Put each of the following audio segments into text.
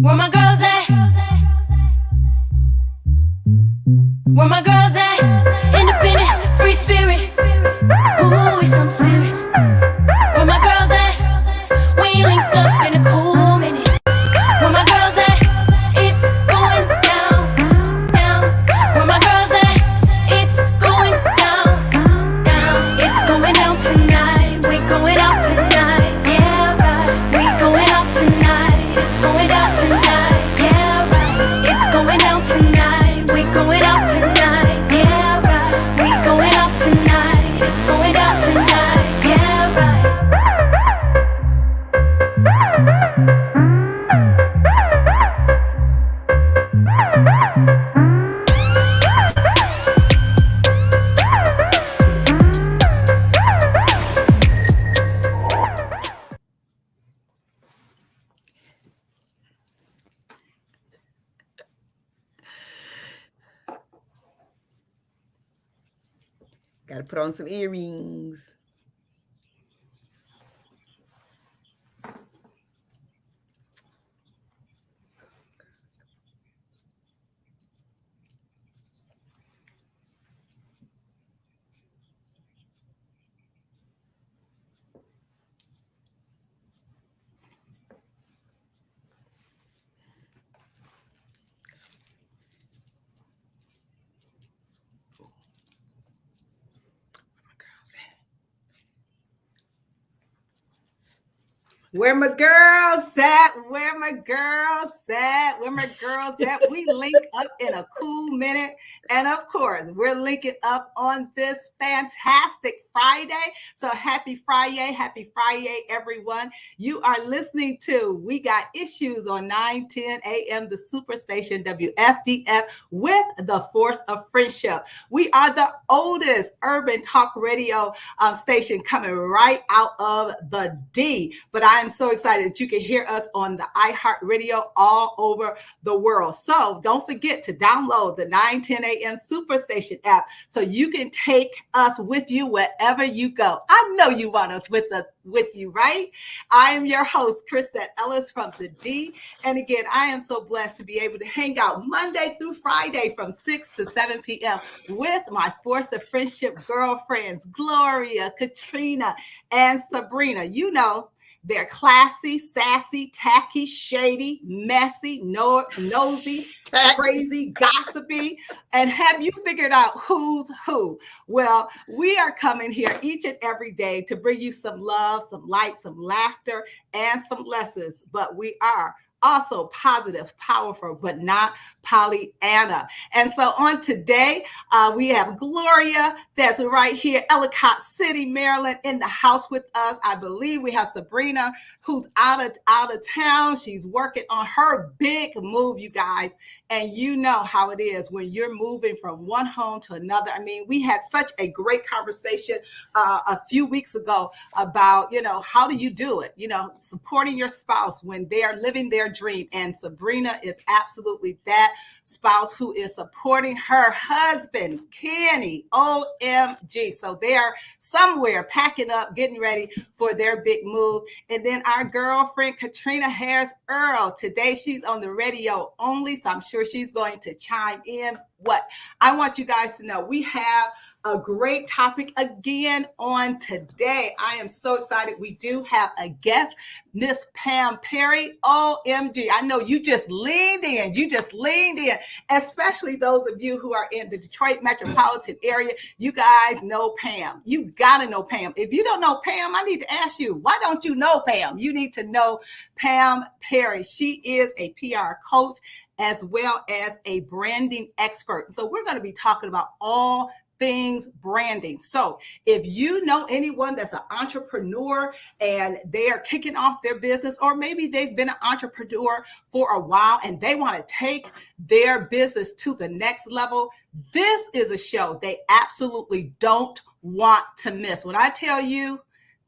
Where my girls at? Where my girls at? Independent, free spirit. Ooh, it's something serious. Where my girls at? We link up in a cool minute. Where my girls at? It's going down, down. Where my girls at? It's going down, down. It's going down tonight. We going out tonight. Yeah, right. We going out tonight. It's going down tonight. Yeah, right. It's going down tonight. We going out tonight. Yeah, right. We going out tonight. It's going down tonight. Yeah, right. Gotta put on some earrings. Where my girls at? Where my girls at? Where my girls at? We link up in a cool minute. And of course, we're linking up on this fantastic Friday. So happy Friday, everyone. You are listening to We Got Issues on 910 AM, the Superstation WFDF with the Force of Friendship. We are the oldest urban talk radio station coming right out of the D. But I am so excited that you can hear us on the iHeartRadio all over the world. So don't forget to download the 910 AM Superstation app so you can take us with you wherever you go. I know you want us with you, right? I am your host, Crisette Ellis from the D. And again, I am so blessed to be able to hang out Monday through Friday from 6 to 7 p.m. with my Force of Friendship girlfriends, Gloria, Caterina, and Sabrina. You know, they're classy, sassy, tacky, shady, messy, nosy, crazy, gossipy. And have you figured out who's who? Well, we are coming here each and every day to bring you some love, some light, some laughter, and some lessons. But we are also positive, powerful, but not Pollyanna. And so on today, we have Gloria that's right here, Ellicott City, Maryland, in the house with us. I believe we have Sabrina who's out of town. She's working on her big move, you guys. And you know how it is when you're moving from one home to another. I mean, we had such a great conversation a few weeks ago about, how do you do it? Supporting your spouse when they are living their dream. And Sabrina is absolutely that spouse who is supporting her husband, Kenny, OMG. So they are somewhere packing up, getting ready for their big move. And then our girlfriend, Caterina Harris Earl, today she's on the radio only, so I'm sure she's going to chime in. What I want you guys to know, we have a great topic again on today. I am so excited. We do have a guest, Miss Pam Perry. OMG. I know you just leaned in. Especially those of you who are in the Detroit metropolitan area. You guys know Pam. You got to know Pam. If you don't know Pam, I need to ask you, why don't you know Pam? You need to know Pam Perry. She is a PR coach as well as a branding expert. So we're going to be talking about all things branding. So if you know anyone that's an entrepreneur and they are kicking off their business, or maybe they've been an entrepreneur for a while and they want to take their business to the next level, this is a show they absolutely don't want to miss. When I tell you,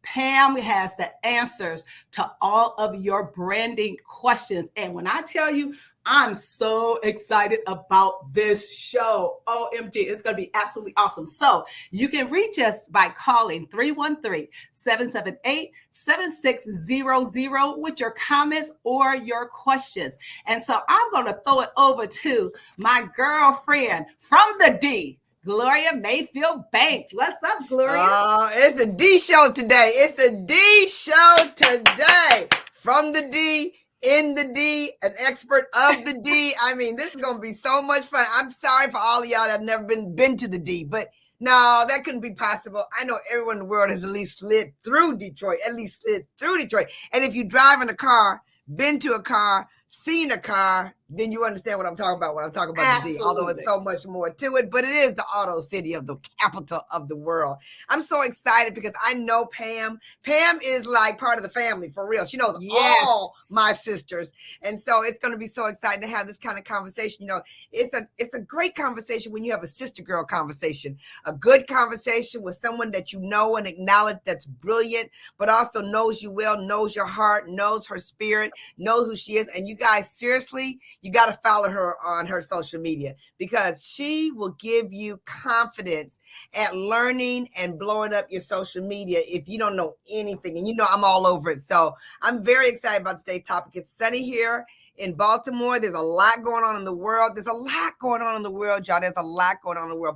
Pam has the answers to all of your branding questions. And when I tell you, I'm so excited about this show. OMG, it's going to be absolutely awesome. So you can reach us by calling 313-778-7600 with your comments or your questions. And so I'm going to throw it over to my girlfriend from the D, Gloria Mayfield Banks. What's up, Gloria? It's a D show today. It's a D show today. From the D, in the D, an expert of the D. I mean, this is going to be so much fun. I'm sorry for all of y'all that have never been to the D, but no, that couldn't be possible. I know everyone in the world has at least slid through Detroit. And if you drive in a car, been to a car, seen a car, then you understand what I'm talking about when I'm talking about the D, although it's so much more to it, but it is the auto city of the capital of the world. I'm so excited because I know Pam. Pam is like part of the family, for real. She knows all my sisters. And so it's going to be so exciting to have this kind of conversation. You know, it's a great conversation when you have a sister girl conversation, a good conversation with someone that you know and acknowledge that's brilliant, but also knows you well, knows your heart, knows her spirit, knows who she is. And you guys, seriously, you got to follow her on her social media because she will give you confidence at learning and blowing up your social media if you don't know anything. And you know, I'm all over it. So I'm very excited about today's topic. It's sunny here in Baltimore. There's a lot going on in the world. Y'all. There's a lot going on in the world.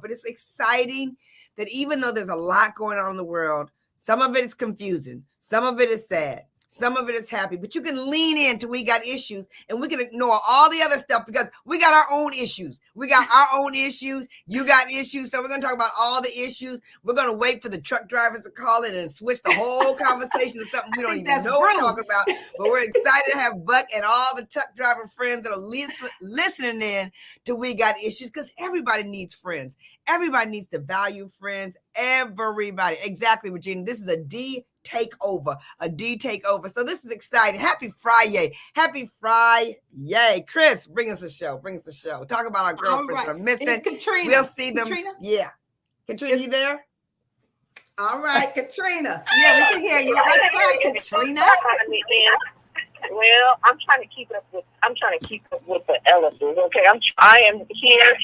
But it's exciting that even though there's a lot going on in the world, some of it is confusing. Some of it is sad. Some of it is happy, but you can lean into we got issues and we can ignore all the other stuff because we got our own issues. We got our own issues. You got issues. So we're going to talk about all the issues. We're going to wait for the truck drivers to call in and switch the whole conversation to something we don't even know what we're talking about. But we're excited to have Buck and all the truck driver friends that are listening in to We Got Issues because everybody needs friends. Everybody needs to value friends. Everybody. Exactly, Regina. This is a D takeover. So this is exciting. Happy Friday. Chris, bring us a show. Talk about our girlfriends that are missing. It's Caterina. We'll see them. Katrina? Yeah. Katrina, you there? All right, Katrina. Yeah, we can hear you. What's up, Katrina? Well, I'm trying to keep up with the Ellis. Okay, I am here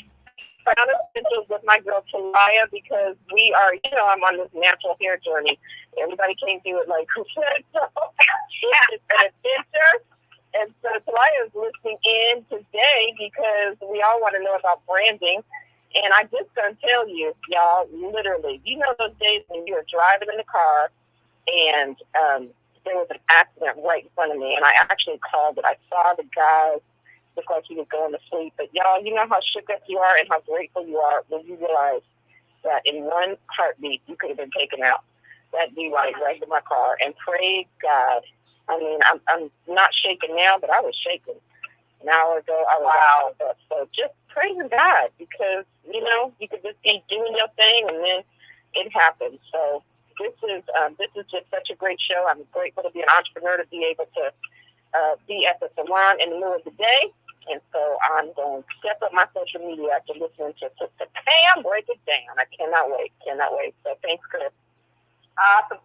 with my girl Talia because we are, I'm on this natural hair journey. Everybody can't do it like Crisette. So it's an adventure. And so Talia is listening in today because we all want to know about branding. And I just gonna tell you, y'all, literally, those days when you were driving in the car and there was an accident right in front of me, and I actually called it. I saw the guy look like he was going to sleep. But y'all, you know how shook up you are and how grateful you are when you realize that in one heartbeat you could have been taken out. That DUI right in my car, and praise God. I mean, I'm not shaking now, but I was shaking an hour ago. I was out. So just praising God because you could just be doing your thing and then it happens. So this is just such a great show. I'm grateful to be an entrepreneur, to be able to be at the salon in the middle of the day. And so I'm going to step up my social media after listening to Pam break it down. I cannot wait. So thanks, Chris. Awesome.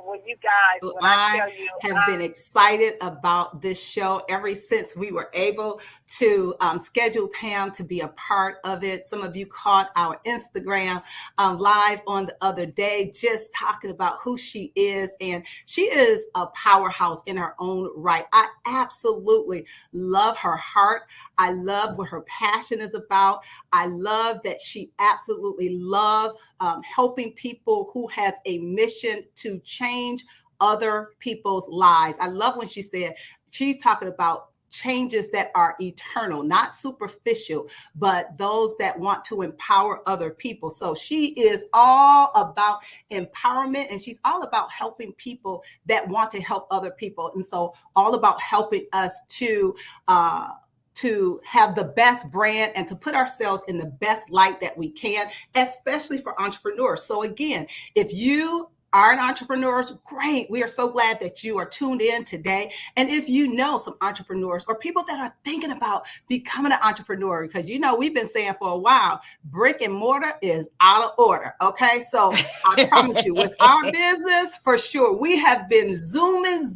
Well, you guys, I have been excited about this show ever since we were able to schedule Pam to be a part of it. Some of you caught our Instagram live on the other day, just talking about who she is. And she is a powerhouse in her own right. I absolutely love her heart. I love what her passion is about. I love that she absolutely loves helping people who has a mission to change other people's lives. I love when she said she's talking about changes that are eternal, not superficial, but those that want to empower other people. So she is all about empowerment, and she's all about helping people that want to help other people. And so all about helping us to have the best brand and to put ourselves in the best light that we can, especially for entrepreneurs. So again, if you aren't entrepreneurs, great. We are so glad that you are tuned in today. And if you know some entrepreneurs or people that are thinking about becoming an entrepreneur, because we've been saying for a while, brick and mortar is out of order. Okay. So I promise you, with our business, for sure, we have been zooming.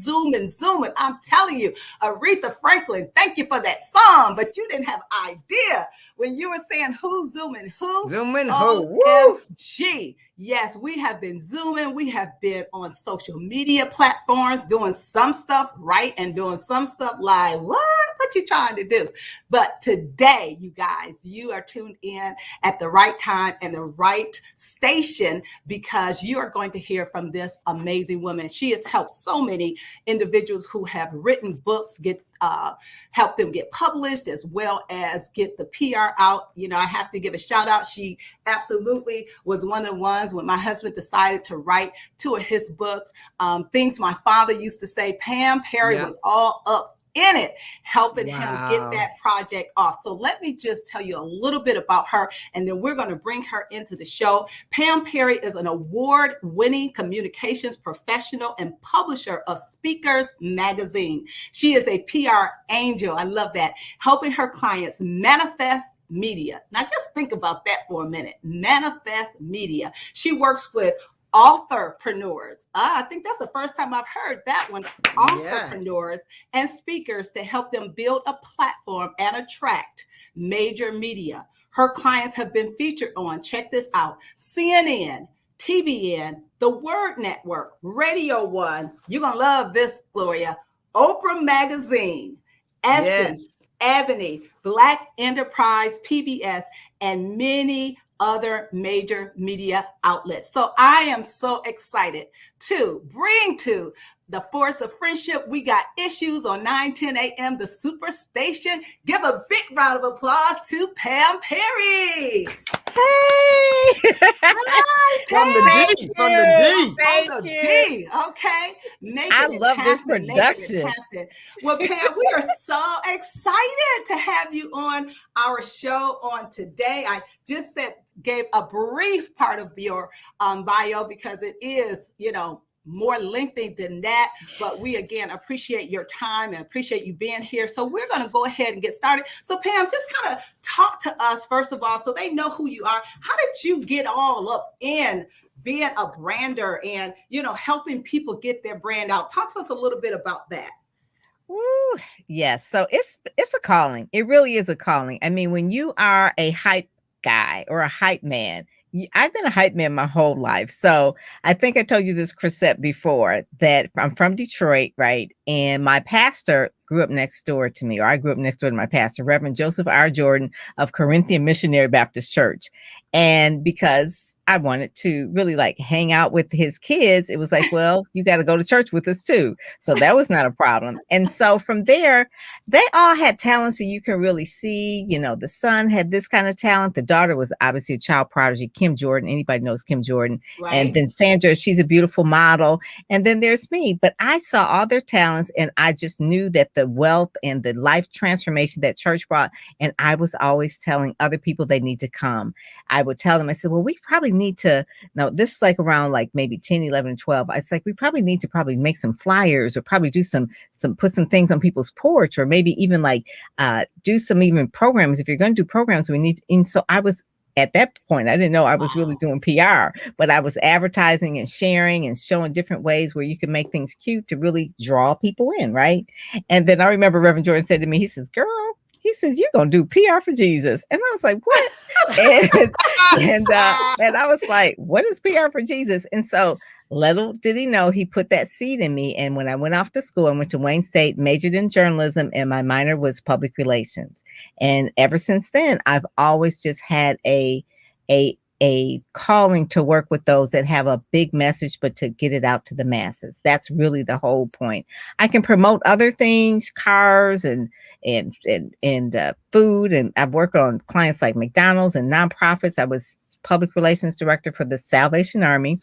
I'm telling you, Aretha Franklin, thank you for that song, but you didn't have idea when you were saying who's zooming who. Zooming who. OMG. Yes, we have been zooming. We have been on social media platforms doing some stuff right and doing some stuff like, what you trying to do? But today, you guys, you are tuned in at the right time and the right station, because you are going to hear from this amazing woman. She has helped so many individuals who have written books help them get published, as well as get the PR out. I have to give a shout out. She absolutely was one of the ones when my husband decided to write two of his books, things my father used to say. Pam Perry was all up in it, helping him get that project off. So let me just tell you a little bit about her, and then we're going to bring her into the show. Pam Perry is an award-winning communications professional and publisher of Speakers Magazine. She is a PR angel. I love that. Helping her clients manifest media. Now just think about that for a minute. Manifest media. She works with authorpreneurs. I think that's the first time I've heard that one. Authorpreneurs and speakers to help them build a platform and attract major media. Her clients have been featured on, check this out, CNN, TBN, The Word Network, Radio One. You're going to love this, Gloria. Oprah Magazine, Essence, Ebony, Black Enterprise, PBS, and many other major media outlets. So I am so excited to bring to the Force of Friendship. We got issues on 9:10 a.m. the Superstation. Give a big round of applause to Pam Perry. Hey! Hi, From the D. From the D. Okay. I love this production. Well, Pam, we are so excited to have you on our show on today. I just gave a brief part of your bio because it is, more lengthy than that, but we again appreciate your time and appreciate you being here. So we're going to go ahead and get started. So Pam, just kind of talk to us first of all, so they know who you are. How did you get all up in being a brander and, helping people get their brand out? Talk to us a little bit about that. Woo, yes. So it's a calling. It really is a calling. I mean, when you are a hype guy or a hype man, I've been a hype man my whole life. So I think I told you this, Crisette, before, that I'm from Detroit, right? And my pastor grew up next door to me, or I grew up next door to my pastor, Reverend Joseph R. Jordan of Corinthian Missionary Baptist Church. And because I wanted to really hang out with his kids, it was like, well, you got to go to church with us too. So that was not a problem. And so from there, they all had talent. So you can really see, the son had this kind of talent. The daughter was obviously a child prodigy, Kim Jordan. Anybody knows Kim Jordan. Right. And then Sandra, she's a beautiful model. And then there's me. But I saw all their talents, and I just knew that the wealth and the life transformation that church brought. And I was always telling other people they need to come. I would tell them, I said, well, we probably need to, now this is around maybe 10, 11, and 12. It's we probably need to make some flyers, or probably do put some things on people's porch, or maybe even do some even programs. If you're going to do programs, we need, and so I was, at that point, I didn't know I was really doing PR, but I was advertising and sharing and showing different ways where you can make things cute to really draw people in, right? And then I remember Reverend Jordan said to me, he says, girl, you're going to do PR for Jesus. And I was like, what? and I was like, what is PR for Jesus? And so little did he know, he put that seed in me. And when I went off to school, I went to Wayne State, majored in journalism, and my minor was public relations. And ever since then, I've always just had a calling to work with those that have a big message, but to get it out to the masses. That's really the whole point. I can promote other things, cars and food. And I've worked on clients like McDonald's and nonprofits. I was public relations director for the Salvation Army.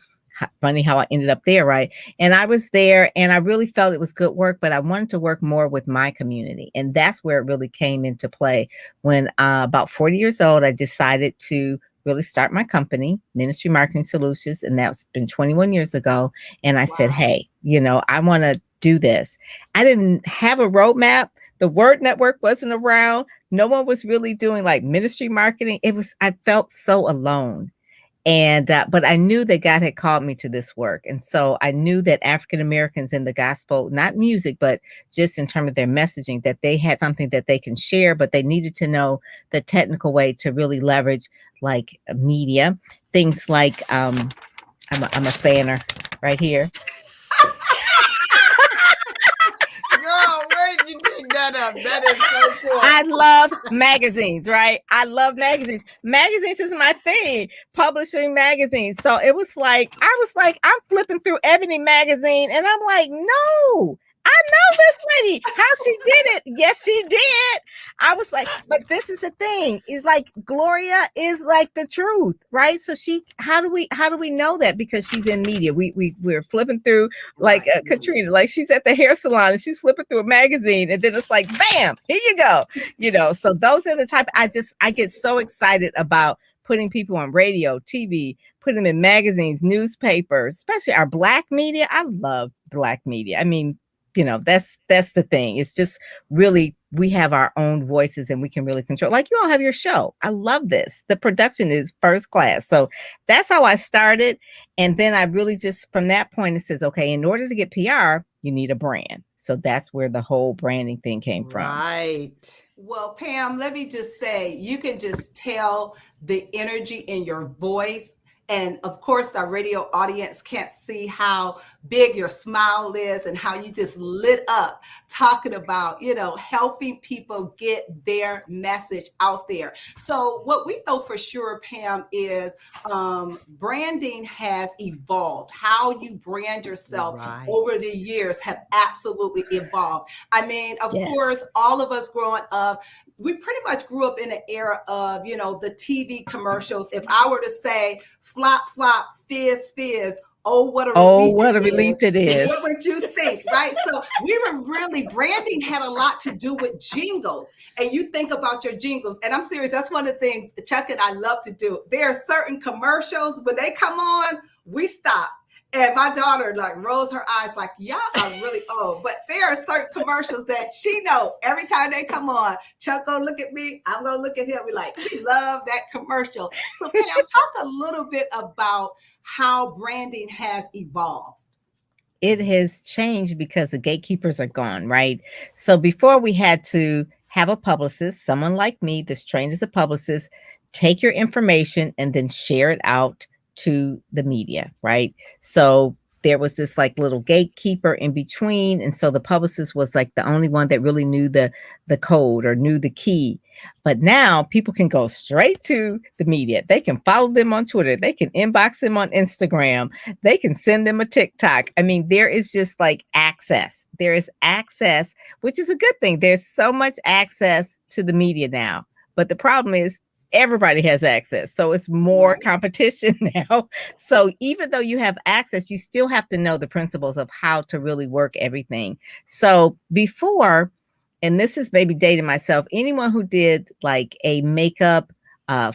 Funny how I ended up there, right? And I was there, and I really felt it was good work, but I wanted to work more with my community. And that's where it really came into play. When about 40 years old, I decided to really start my company, Ministry Marketing Solutions. And that's been 21 years ago. And I said, hey, I want to do this. I didn't have a roadmap. The Word Network wasn't around. No one was really doing like ministry marketing. I felt so alone. And but I knew that God had called me to this work. And so I knew that African Americans in the gospel, not music, but just in terms of their messaging, that they had something that they can share, but they needed to know the technical way to really leverage like media, things like I'm a fanner right here. Girl, where did you pick that up? That is so cool. I love magazines, right? I love magazines. Magazines is my thing, publishing magazines. So I was like, I'm flipping through Ebony magazine and I'm like, no, I know this lady, how she did it. Yes, she did. I was like, but this is the thing, is like Gloria is like the truth, right? So how do we know that? Because she's in media. We're flipping through like Caterina, like she's at the hair salon and she's flipping through a magazine and then it's like, bam, here you go. So those are the type, I get so excited about putting people on radio, TV, putting them in magazines, newspapers, especially our Black media. I love Black media. I mean, that's the thing. It's just really, we have our own voices and we can really control, like you all have your show. I love this. The production is first class. So that's how I started. And then I really just, from that point, it says, okay, in order to get PR, you need a brand. So that's where the whole branding thing came from. Right. Well, Pam, let me just say, you can just tell the energy in your voice. And of course, our radio audience can't see how big your smile is and how you just lit up talking about, helping people get their message out there. So what we know for sure, Pam, is branding has evolved. How you brand yourself over the years have absolutely evolved. I mean, of course, all of us growing up, we pretty much grew up in an era of, the TV commercials. If I were to say flop, flop, fizz, fizz, what a relief it is. What would you think, right? So we were really, branding had a lot to do with jingles. And you think about your jingles. And I'm serious, that's one of the things Chuck and I love to do. There are certain commercials, when they come on, we stop. And my daughter like rolls her eyes like, y'all are really old. But there are certain commercials that she know every time they come on, Chuck gonna look at me, I'm gonna look at him. We like, we love that commercial. So Pam, talk a little bit about how branding has evolved. It has changed because the gatekeepers are gone, right? So before we had to have a publicist, someone like me that's trained as a publicist, take your information and then share it out to the media, right? So there was this like little gatekeeper in between. And so the publicist was like the only one that really knew the code or knew the key. But now people can go straight to the media. They can follow them on Twitter. They can inbox them on Instagram. They can send them a TikTok. I mean, there is just like access. There is access, which is a good thing. There's so much access to the media now. But the problem is, everybody has access. So it's more competition now. So even though you have access, you still have to know the principles of how to really work everything. So before, and this is maybe dating myself, anyone who did like a makeup,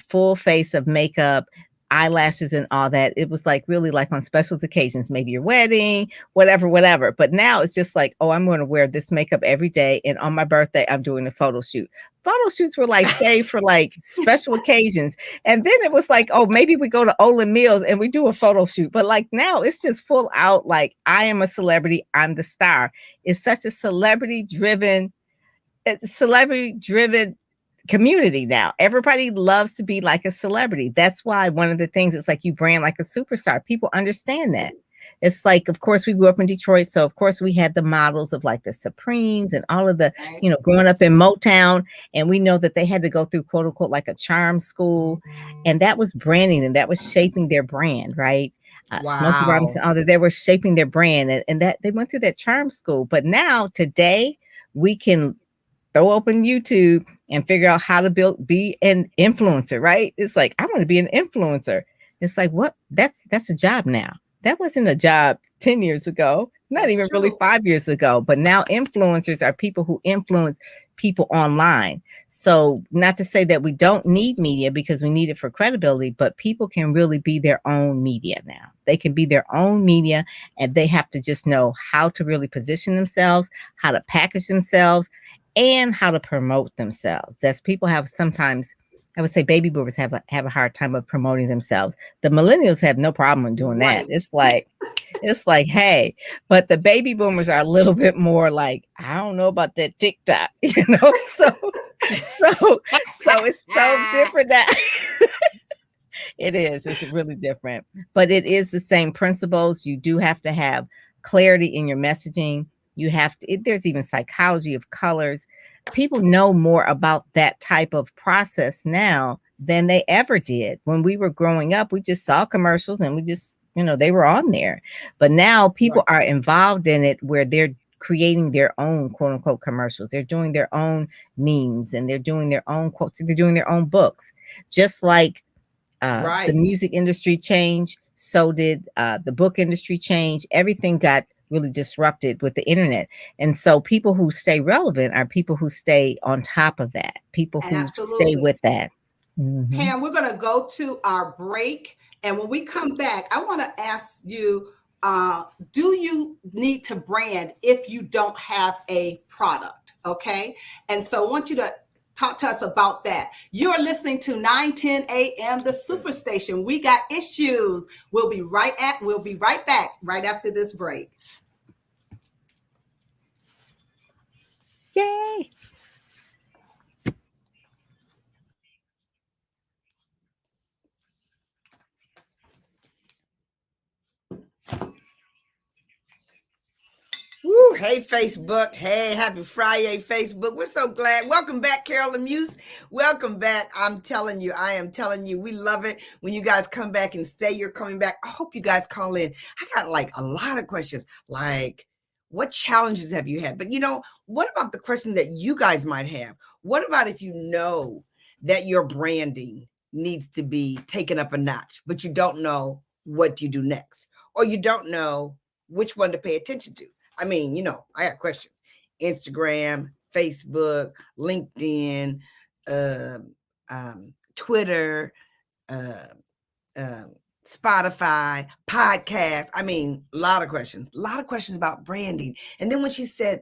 full face of makeup, eyelashes and all that, it was like really like on special occasions, maybe your wedding, whatever. But now it's just like, oh, I'm going to wear this makeup every day. And on my birthday, I'm doing a photo shoot. Photo shoots were like saved for like special occasions. And then it was like, oh, maybe we go to Olin Mills and we do a photo shoot. But like now it's just full out like, I am a celebrity. I'm the star. It's such a celebrity driven community now. Everybody loves to be like a celebrity. That's why one of the things is like you brand like a superstar. People understand that. It's like, of course, we grew up in Detroit. So, of course, we had the models of like the Supremes and all of the, growing up in Motown. And we know that they had to go through, quote unquote, like a charm school. And that was branding and that was shaping their brand, right? Smokey Robinson, all that, they were shaping their brand and that they went through that charm school. But now, today, we can throw open YouTube and figure out how to be an influencer, right? It's like, I want to be an influencer. It's like, what? That's a job now. That wasn't a job 10 years ago. Not That's even really true. 5 years ago. But now influencers are people who influence people online. So not to say that we don't need media because we need it for credibility, but people can really be their own media now. They can be their own media, and they have to just know how to really position themselves, how to package themselves, and how to promote themselves. That's people have sometimes, I would say baby boomers have a hard time of promoting themselves. The millennials have no problem in doing that. Right. It's like, hey, but the baby boomers are a little bit more like, I don't know about that TikTok, you know. So it's so different that it is. It's really different, but it is the same principles. You do have to have clarity in your messaging. You have to, there's even psychology of colors. People know more about that type of process now than they ever did. When we were growing up, we just saw commercials and we just, they were on there. But now people Right. are involved in it where they're creating their own quote unquote commercials. They're doing their own memes and they're doing their own quotes. They're doing their own books. Just like the Right. music industry changed, so did the book industry change. Everything got really disrupted with the internet. And so people who stay relevant are people who stay on top of that, people who stay Absolutely. with that. Mhm. Pam, we're going to go to our break. And when we come back, I want to ask you, do you need to brand if you don't have a product? Okay. And so I want you to talk to us about that. You're listening to 910 AM, the Superstation. We got issues. We'll be right back right after this break. Yay. Woo, hey, Facebook. Hey, happy Friday, Facebook. We're so glad. Welcome back, Carolyn Muse. Welcome back. I am telling you, we love it when you guys come back and say you're coming back. I hope you guys call in. I got like a lot of questions, like what challenges have you had? But what about the question that you guys might have? What about if you know that your branding needs to be taken up a notch, but you don't know what you do next, or you don't know which one to pay attention to? I mean, I got questions. Instagram, Facebook, LinkedIn, Twitter, Spotify, podcast. I mean, a lot of questions about branding. And then when she said,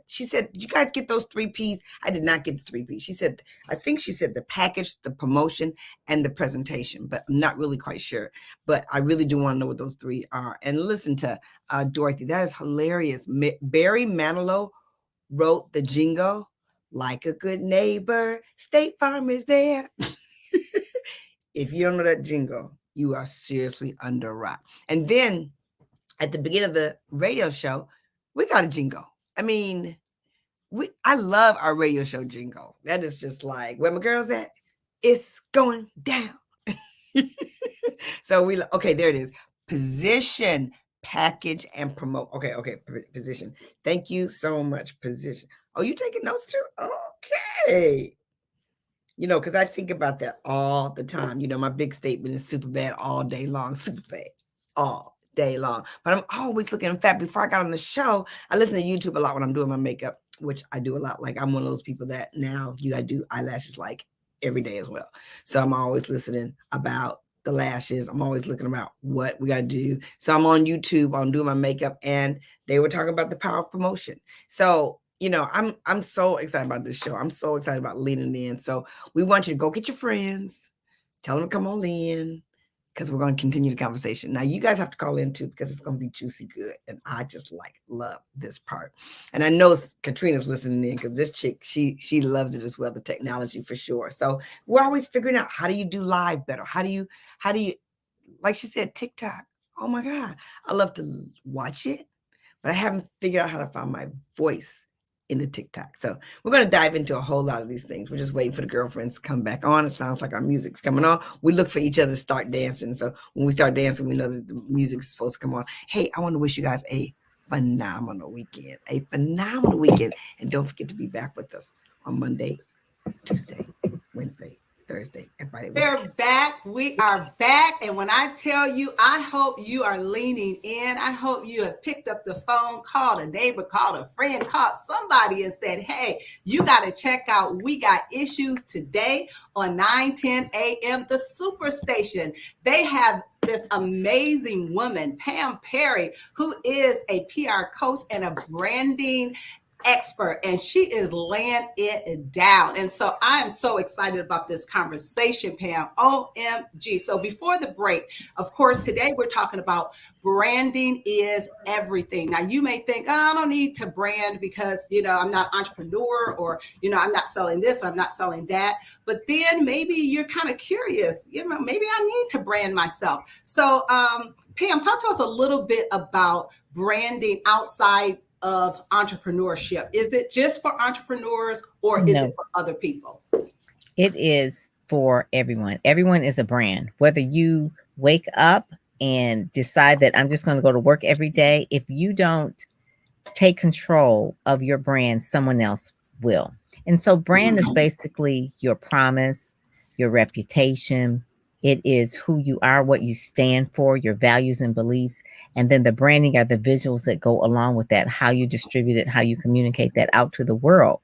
you guys get those 3 P's? I did not get the 3 P's. I think she said the package, the promotion, and the presentation, but I'm not really quite sure. But I really do want to know what those 3 are. And listen to Dorothy. That is hilarious. Barry Manilow wrote the jingle, like a good neighbor, State Farm is there. If you don't know that jingle, you are seriously under a rock. And then at the beginning of the radio show, we got a jingle. I mean, I love our radio show jingle. That is just like, where my girls at? It's going down. So okay, there it is. Position, package, and promote. Okay, position. Thank you so much, position. Oh, you taking notes too? Okay. Because I think about that all the time. My big statement is super bad all day long, super bad all day long. But I'm always looking. In fact, before I got on the show, I listen to YouTube a lot when I'm doing my makeup, which I do a lot. Like, I'm one of those people that now you got to do eyelashes like every day as well. So I'm always listening about the lashes. I'm always looking about what we got to do. So I'm on YouTube, I'm doing my makeup, and they were talking about the power of promotion. So I'm so excited about this show. I'm so excited about leaning in. So we want you to go get your friends, tell them to come on in, because we're going to continue the conversation. Now, you guys have to call in too, because it's going to be juicy good. And I just love this part. And I know Catrina's listening in, because this chick, she loves it as well, the technology for sure. So we're always figuring out, how do you do live better? How do you, like she said, TikTok. Oh my God. I love to watch it, but I haven't figured out how to find my voice in the TikTok. So we're going to dive into a whole lot of these things. We're just waiting for the girlfriends to come back on. It sounds like our music's coming on. We look for each other to start dancing. So when we start dancing, we know that the music's supposed to come on. Hey, I want to wish you guys a phenomenal weekend. And don't forget to be back with us on Monday, Tuesday, Wednesday, Thursday and Friday. We're back. We are back. And when I tell you, I hope you are leaning in. I hope you have picked up the phone, called a neighbor, called a friend, called somebody and said, hey, you got to check out We Got Issues today on 9:10 a.m. The Superstation. They have this amazing woman, Pam Perry, who is a PR coach and a branding expert, and she is laying it down. And so I am so excited about this conversation, Pam. OMG. So before the break, of course, today we're talking about branding is everything. Now you may think, oh, I don't need to brand because, I'm not an entrepreneur, or, I'm not selling this, or I'm not selling that. But then maybe you're kind of curious, maybe I need to brand myself. So Pam, talk to us a little bit about branding outside of entrepreneurship. Is it just for entrepreneurs, or is it for other people? It is for everyone. Everyone is a brand. Whether you wake up and decide that I'm just going to go to work every day, if you don't take control of your brand, someone else will. And so brand is basically your promise, your reputation. It is who you are, what you stand for, your values and beliefs. And then the branding are the visuals that go along with that, how you distribute it, how you communicate that out to the world.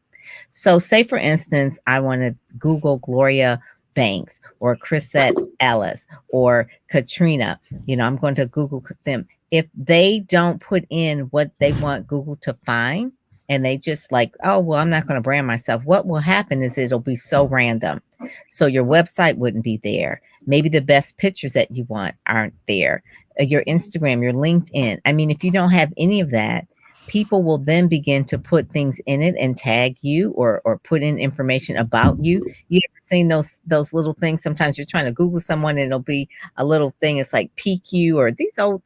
So say, for instance, I want to Google Gloria Banks or Crisette Ellis or Caterina. I'm going to Google them. If they don't put in what they want Google to find, and they just like, oh, well, I'm not going to brand myself, what will happen is it'll be so random. So your website wouldn't be there. Maybe the best pictures that you want aren't there. Your Instagram, your LinkedIn. I mean, if you don't have any of that, people will then begin to put things in it and tag you or put in information about you. You ever seen those little things? Sometimes you're trying to Google someone and it'll be a little thing. It's like PQ or these old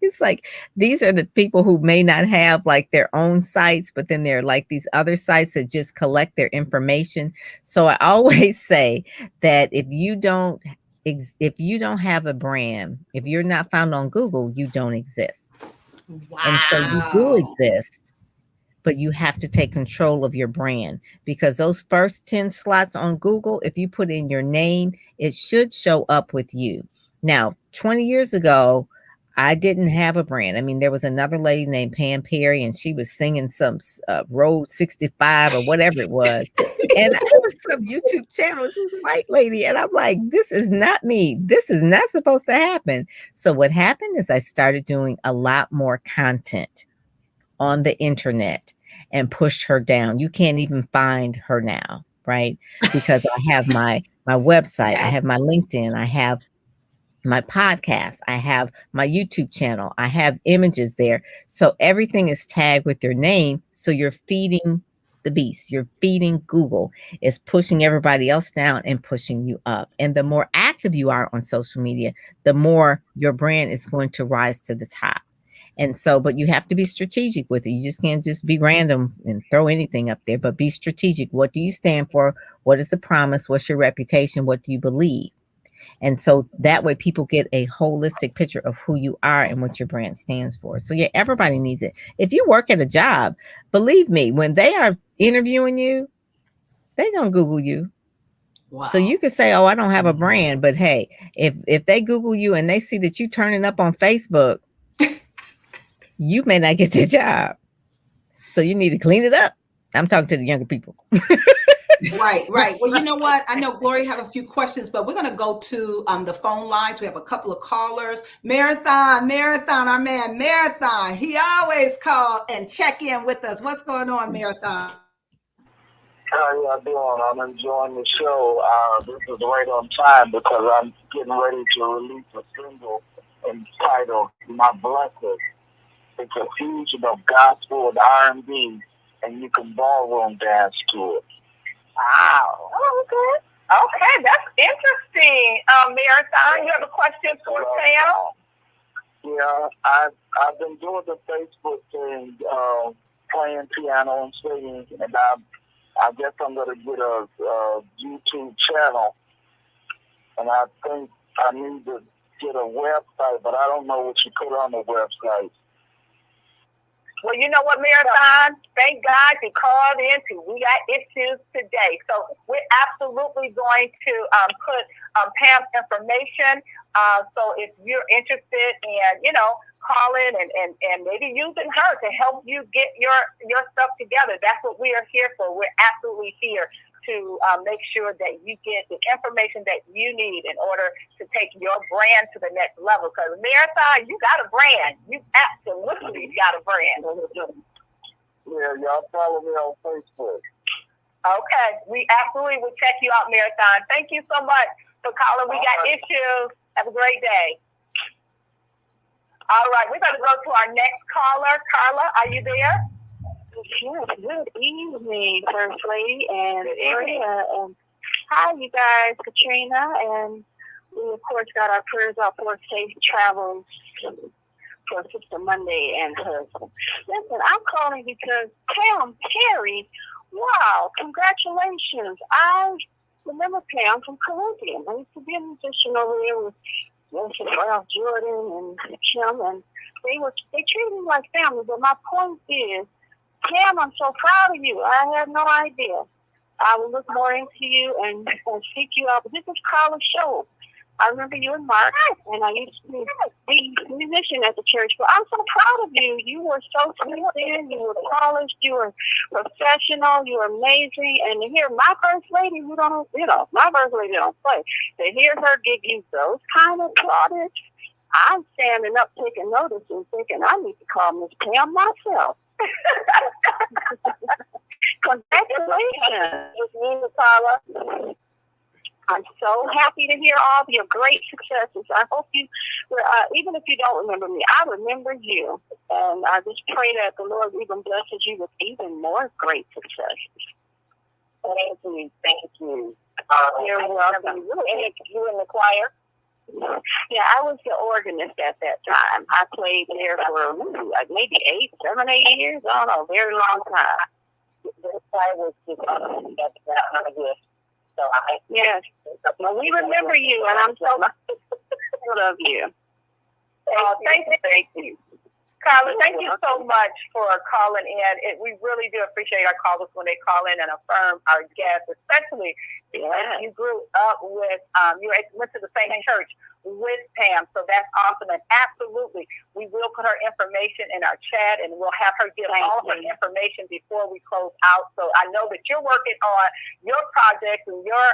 it's like, these are the people who may not have like their own sites, but then they're like these other sites that just collect their information. So I always say that if you don't have a brand, if you're not found on Google, you don't exist. Wow. And so you do exist, but you have to take control of your brand, because those first 10 slots on Google, if you put in your name, it should show up with you. Now, 20 years ago, I didn't have a brand. I mean, there was another lady named Pam Perry, and she was singing some Road 65 or whatever it was. And it was some YouTube channel. It was this white lady. And I'm like, this is not me. This is not supposed to happen. So what happened is I started doing a lot more content on the internet and pushed her down. You can't even find her now, right? Because I have my website, I have my LinkedIn, I have my podcast, I have my YouTube channel, I have images there. So everything is tagged with your name. So you're feeding the beast. You're feeding Google. It's pushing everybody else down and pushing you up. And the more active you are on social media, the more your brand is going to rise to the top. And so, but you have to be strategic with it. You just can't just be random and throw anything up there, but be strategic. What do you stand for? What is the promise? What's your reputation? What do you believe? And so that way people get a holistic picture of who you are and what your brand stands for. So yeah, everybody needs it. If you work at a job, believe me, when they are interviewing you, they don't Google you. Wow. So you could say, oh, I don't have a brand, but hey, if they Google you and they see that you turning up on Facebook, you may not get the job. So you need to clean it up. I'm talking to the younger people. Right. Well, you know what? I know Gloria have a few questions, but we're going to go to the phone lines. We have a couple of callers. Marathon, our man Marathon. He always call and check in with us. What's going on, Marathon? How y'all doing? I'm enjoying the show. This is right on time because I'm getting ready to release a single entitled "My Blessed." It's a fusion of gospel and R&B, and you can ballroom dance to it. Wow. Oh, okay, that's interesting. Marathon, you have a question for Pam? Yeah, I've been doing the Facebook thing, playing piano and singing, and I guess I'm going to get a YouTube channel, and I think I need to get a website, but I don't know what you put on the website. Well, you know what, Marathon? Thank God you called in too. We got issues today. So we're absolutely going to put Pam's information. So if you're interested in, calling and maybe using her to help you get your stuff together, that's what we are here for. We're absolutely here to make sure that you get the information that you need in order to take your brand to the next level. Because Marathon, you got a brand. You absolutely got a brand. Yeah, y'all follow me on Facebook. Okay, we absolutely will check you out, Marathon. Thank you so much for calling. We got issues. Have a great day. All right, we're going to go to our next caller. Carla, are you there? Yes, good evening, First Lady and Gloria. And hi, you guys, Caterina. And we, of course, got our prayers out for safe travels for Sister Monday and husband. Listen, I'm calling because Pam Perry, wow, congratulations. I remember Pam from Caribbean. I used to be a musician over there with Ralph Jordan and Kim, and they treated me like family. But my point is, Pam, I'm so proud of you. I had no idea. I will look more into you and seek you out. But this is Carla's show. I remember you in March, and I used to be a musician at the church. But I'm so proud of you. You were so sincere. You were polished. You were professional. You were amazing. And to hear my First Lady, my First Lady don't play. To hear her give you those kind of plaudits, I'm standing up taking notice and thinking, I need to call Miss Pam myself. Congratulations, Miss Carla. I'm so happy to hear all of your great successes. I hope you, even if you don't remember me, I remember you. And I just pray that the Lord even blesses you with even more great successes. Thank you. Thank you. You're welcome. You in the choir? Yeah, I was the organist at that time. I played there for maybe 7, 8 years. I don't know, a very long time. The choir was just that's good. So yes. Well, we remember you, and I'm so proud of you. Thank you. Carla, thank you so much for calling in. We really do appreciate our callers when they call in and affirm our guests, especially because you grew up with, you went to the same church with Pam. So that's awesome. And absolutely, we will put her information in our chat, and we'll have her give all of her information before we close out. So I know that you're working on your projects and your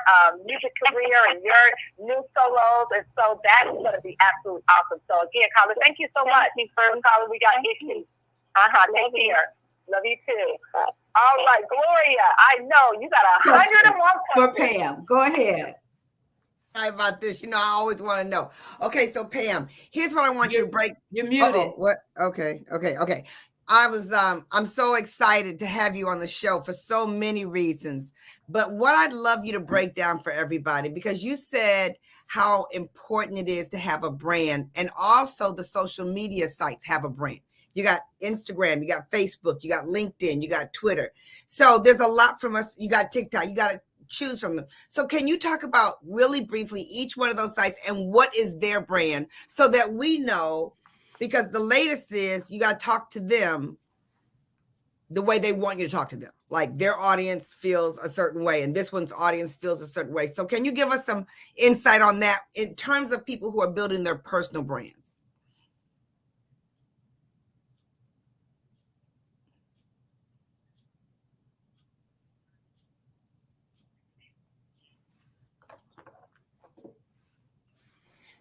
music career and your new solos. And so that's going to be absolutely awesome. So again, Carla, thank you so much. Carla, we got issues. Take care. Love you too. All right, Gloria, I know you got 101 for Pam. Go ahead. About this, I always want to know. Okay, so Pam, here's what I want you to break. You're muted. What? Okay. I'm so excited to have you on the show for so many reasons. But what I'd love you to break down for everybody, because you said how important it is to have a brand, and also the social media sites have a brand. You got Instagram, you got Facebook, you got LinkedIn, you got Twitter. So there's a lot from us. You got TikTok, you got to choose from them. So can you talk about really briefly each one of those sites and what is their brand, so that we know, because the latest is you got to talk to them the way they want you to talk to them. Like their audience feels a certain way and this one's audience feels a certain way. So can you give us some insight on that in terms of people who are building their personal brands?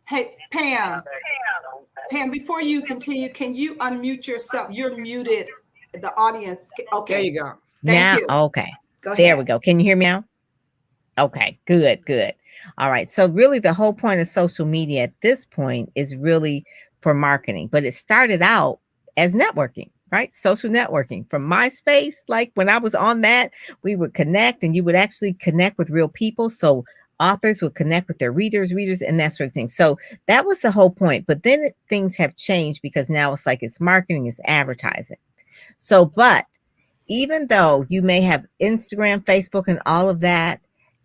Hey, Pam, before you continue, can you unmute yourself? You're muted, the audience. Okay. There you go. Thank you. Okay. Go ahead. There we go. Can you hear me now? Okay, good. All right. So really the whole point of social media at this point is really for marketing, but it started out as networking, right? Social networking from MySpace. Like when I was on that, we would connect and you would actually connect with real people. So authors would connect with their readers, and that sort of thing. So that was the whole point. But then things have changed because now it's like it's marketing, it's advertising. So, but even though you may have Instagram, Facebook, and all of that,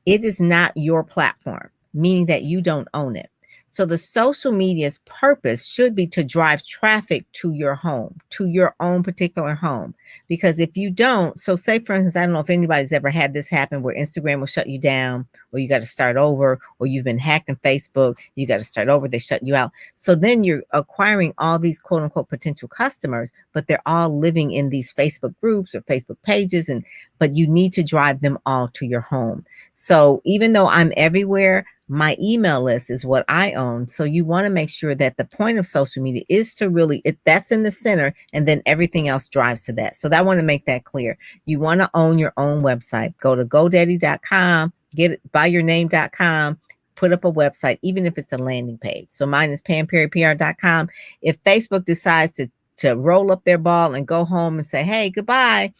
it is not your platform, meaning that you don't own it. So the social media's purpose should be to drive traffic to your home, to your own particular home. Because if you don't, so say for instance, I don't know if anybody's ever had this happen where Instagram will shut you down, or you got to start over, or you've been hacked in Facebook, you got to start over, they shut you out. So then you're acquiring all these quote unquote potential customers, but they're all living in these Facebook groups or Facebook pages, but you need to drive them all to your home. So even though I'm everywhere, my email list is what I own. So you want to make sure that the point of social media is to really, that's in the center, and then everything else drives to that. So I want to make that clear. You want to own your own website. Go to GoDaddy.com, get it, buyyourname.com, put up a website, even if it's a landing page. So mine is PamPerryPR.com. If Facebook decides to roll up their ball and go home and say, hey, goodbye,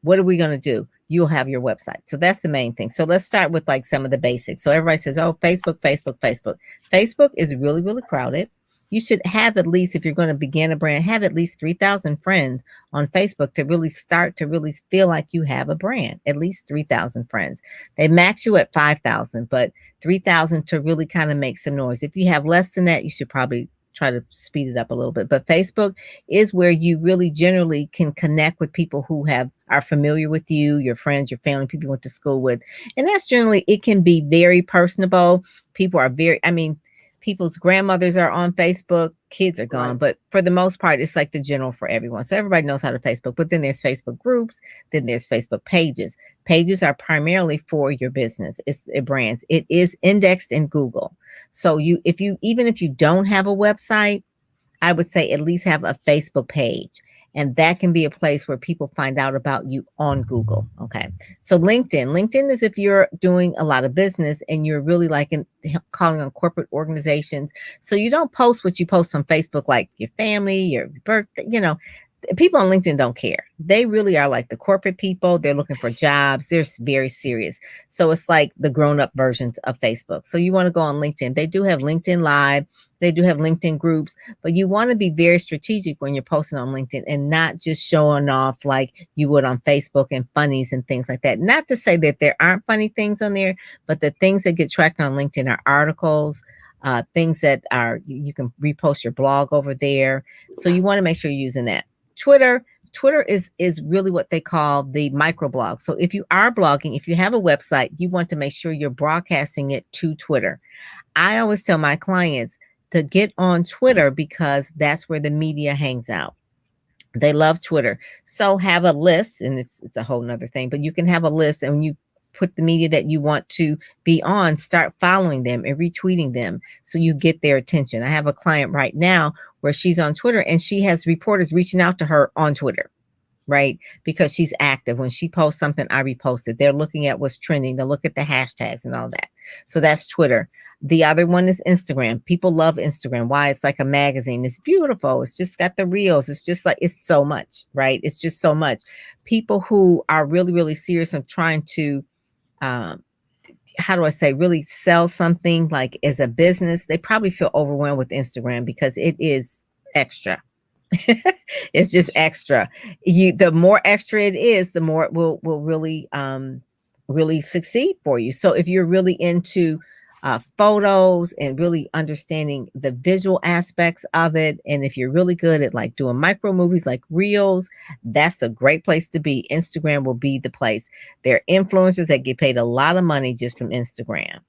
what are we going to do? You'll have your website. So that's the main thing. So let's start with like some of the basics. So everybody says, oh, Facebook. Facebook is really, really crowded. You should have at least, if you're going to begin a brand, have at least 3,000 friends on Facebook to really start to really feel like you have a brand, at least 3,000 friends. They max you at 5,000, but 3,000 to really kind of make some noise. If you have less than that, you should probably try to speed it up a little bit. But Facebook is where you really generally can connect with people who are familiar with you, your friends, your family, people you went to school with. And that's generally, it can be very personable. People are people's grandmothers are on Facebook, kids are gone, Right. but for the most part, it's like the general for everyone. So everybody knows how to Facebook, but then there's Facebook groups, then there's Facebook pages. Pages are primarily for your business. It's brands. It is indexed in Google. So even if you don't have a website, I would say at least have a Facebook page. And that can be a place where people find out about you on Google. Okay. So LinkedIn is if you're doing a lot of business and you're really calling on corporate organizations. So you don't post what you post on Facebook, like your family, your birthday, people on LinkedIn don't care. They really are like the corporate people. They're looking for jobs. They're very serious. So it's like the grown-up versions of Facebook. So you want to go on LinkedIn. They do have LinkedIn Live. They do have LinkedIn groups, but you want to be very strategic when you're posting on LinkedIn and not just showing off like you would on Facebook and funnies and things like that. Not to say that there aren't funny things on there, but the things that get tracked on LinkedIn are articles, things that you can repost your blog over there. So you want to make sure you're using that. Twitter is really what they call the microblog. So if you are blogging, if you have a website, you want to make sure you're broadcasting it to Twitter. I always tell my clients to get on Twitter because that's where the media hangs out. They love Twitter. So have a list, and it's a whole nother thing, but you can have a list, and when you put the media that you want to be on, start following them and retweeting them so you get their attention. I have a client right now where she's on Twitter and she has reporters reaching out to her on Twitter, right? Because she's active. When she posts something, I repost it. They're looking at what's trending. They'll look at the hashtags and all that. So that's Twitter. The other one is Instagram. People love Instagram. Why? It's like a magazine. It's beautiful. It's just got the reels. It's just like, it's so much, right? It's just so much. People who are really, really serious and trying to, really sell something like as a business, they probably feel overwhelmed with Instagram because it is extra. It's just extra. The more extra it is, the more it will really succeed for you. So if you're really into photos and really understanding the visual aspects of it, and if you're really good at like doing micro movies like reels, that's a great place to be. Instagram will be the place. There are influencers that get paid a lot of money just from Instagram.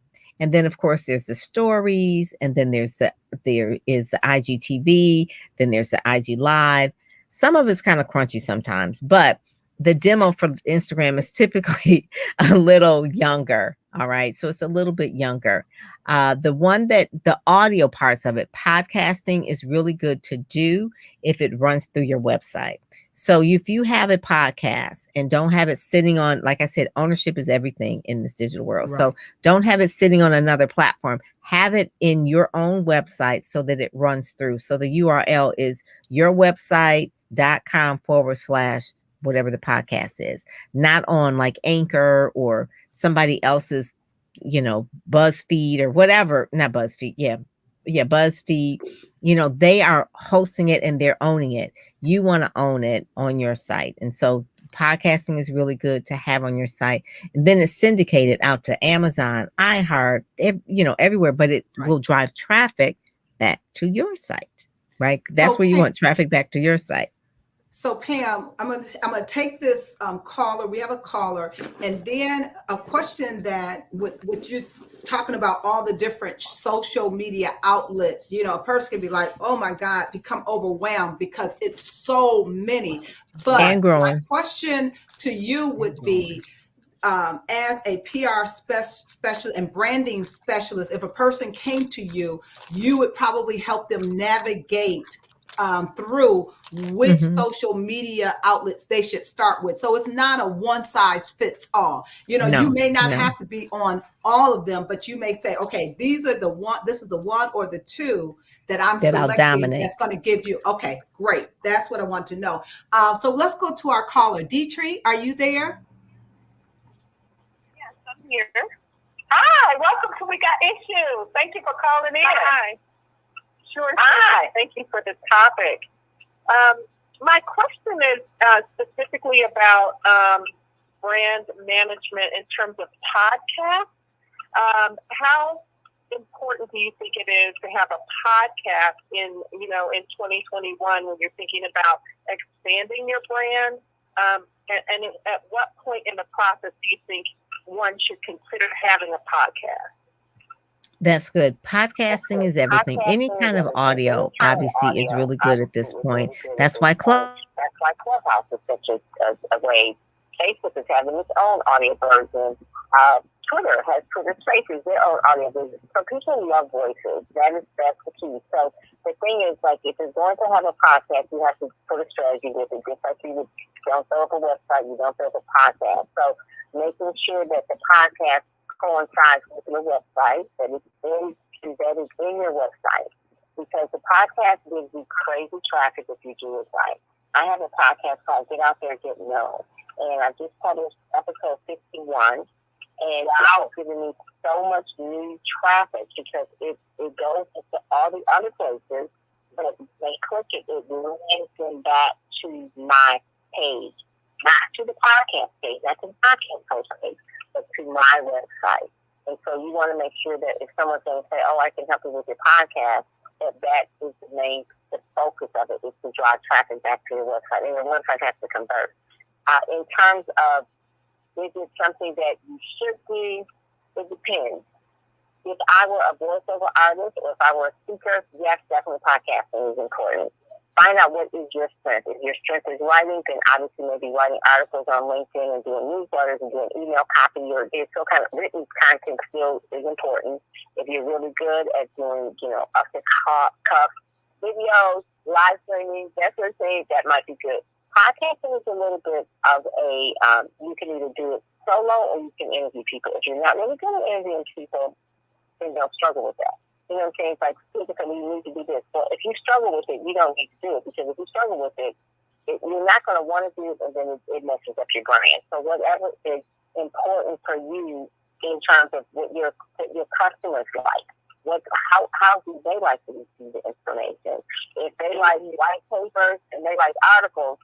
And then of course there's the stories, and then there is the IGTV, then there's the IG Live. Some of it's kind of crunchy sometimes, but the demo for Instagram is typically a little younger. All right. So it's a little bit younger. The audio parts of it, podcasting is really good to do if it runs through your website. So if you have a podcast and don't have it sitting on, like I said, ownership is everything in this digital world. Right. So don't have it sitting on another platform. Have it in your own website so that it runs through. So the URL is yourwebsite.com/ whatever the podcast is, not on like Anchor or somebody else's, BuzzFeed or whatever, not BuzzFeed. Yeah. BuzzFeed you know, they are hosting it and they're owning it. You want to own it on your site. And so podcasting is really good to have on your site. And then it's syndicated out to Amazon, iHeart, you know, everywhere, but it will drive traffic back to your site, right? That's So, where you Pam, want traffic back to your site. So Pam, I'm gonna take this caller. We have a caller, and then a question that with you talking about all the different social media outlets. You know, a person can be like, "Oh my God," become overwhelmed because it's so many. But And my growing. question to you would be, as a PR specialist and branding specialist, if a person came to you, you would probably help them navigate through which social media outlets they should start with. So it's not a one size fits all. You know, you may not have to be on all of them, but you may say, okay, these are the one, this is the one or the two that I'm selecting that's going to give you. Okay, great. That's what I want to know. So let's go to our caller. Dietrich, are you there? Yes, I'm here. Hi, welcome to We Got Issues. Thank you for calling in. Hi. Sure. Hi. Thank you for the topic. My question is specifically about brand management in terms of podcasts. How important do you think it is to have a podcast in 2021 when you're thinking about expanding your brand? And at what point in the process do you think one should consider having a podcast? That's good. Podcasting is everything. Any kind of audio, obviously, is really good at this point. That's why Clubhouse is such a way. Facebook is having its own audio version. Twitter has Twitter Spaces, their own audio version. So people love voices. That's the key. So the thing is, like, if you're going to have a podcast, you have to put a strategy with it. Just like you don't throw up a website, you don't throw up a podcast. So making sure that the podcast coincides with your website, that it's embedded in your website, because the podcast gives you crazy traffic if you do it right. I have a podcast called Get Out There, Get Known, and I just published episode 51, and it's giving me so much new traffic because it goes into all the other places, but if they click it, it links them back to my page, not to the podcast page, not to the podcast post page, but to my website. And so you want to make sure that if someone's going to say, "Oh, I can help you with your podcast," that is the focus of it is to drive traffic back to your website. And your website has to convert. In terms of, is it something that you should do? It depends. If I were a voiceover artist or if I were a speaker, yes, definitely podcasting is important. Find out what is your strength. If your strength is writing, then obviously maybe writing articles on LinkedIn and doing newsletters and doing email copy, or there's still kind of written content still is important. If you're really good at doing, off the cuff videos, live streaming, that sort of thing, that might be good. Podcasting is a little bit of a, you can either do it solo or you can interview people. If you're not really good at interviewing people, then don't struggle with that. You know what I'm saying? It's like, physically, you need to do this. But if you struggle with it, you don't need to do it, because if you struggle with it, you're not going to want to do it, and then it messes up your brand. So whatever is important for you in terms of what your customers like, how do they like to receive the information? If they like white papers and they like articles,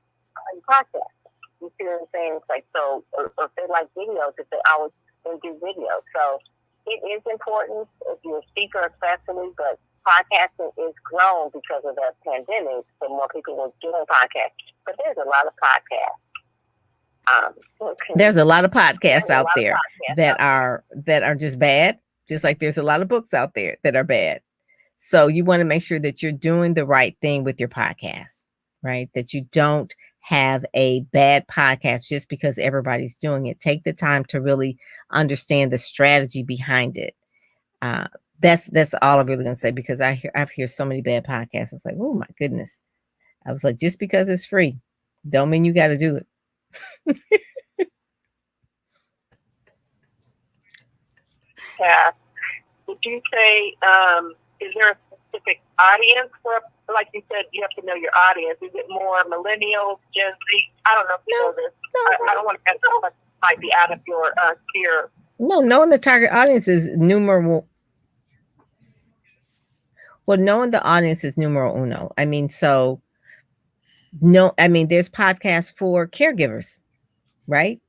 podcast. You see what I'm saying? It's like, so, or if they like videos, if they always do videos. So it is important if you're a speaker especially, but podcasting is grown because of the pandemic, so more people were doing podcasts. But there's a lot of podcasts. There's a lot of podcasts out there that are just bad, just like there's a lot of books out there that are bad. So you want to make sure that you're doing the right thing with your podcast, right? That you don't have a bad podcast just because everybody's doing it. Take the time to really understand the strategy behind it. That's all I'm really gonna say, because I've heard so many bad podcasts. It's like, oh my goodness. I was like, just because it's free, don't mean you got to do it. Yeah. Would you say, is there a specific audience for, like you said, you have to know your audience? Is it more millennials, Gen Z? I don't know if you know this. I don't want to ask so much might be out of your sphere. No, knowing the target audience is numerable. Well, knowing the audience is numero uno. I mean, so no, I mean, there's podcasts for caregivers, right?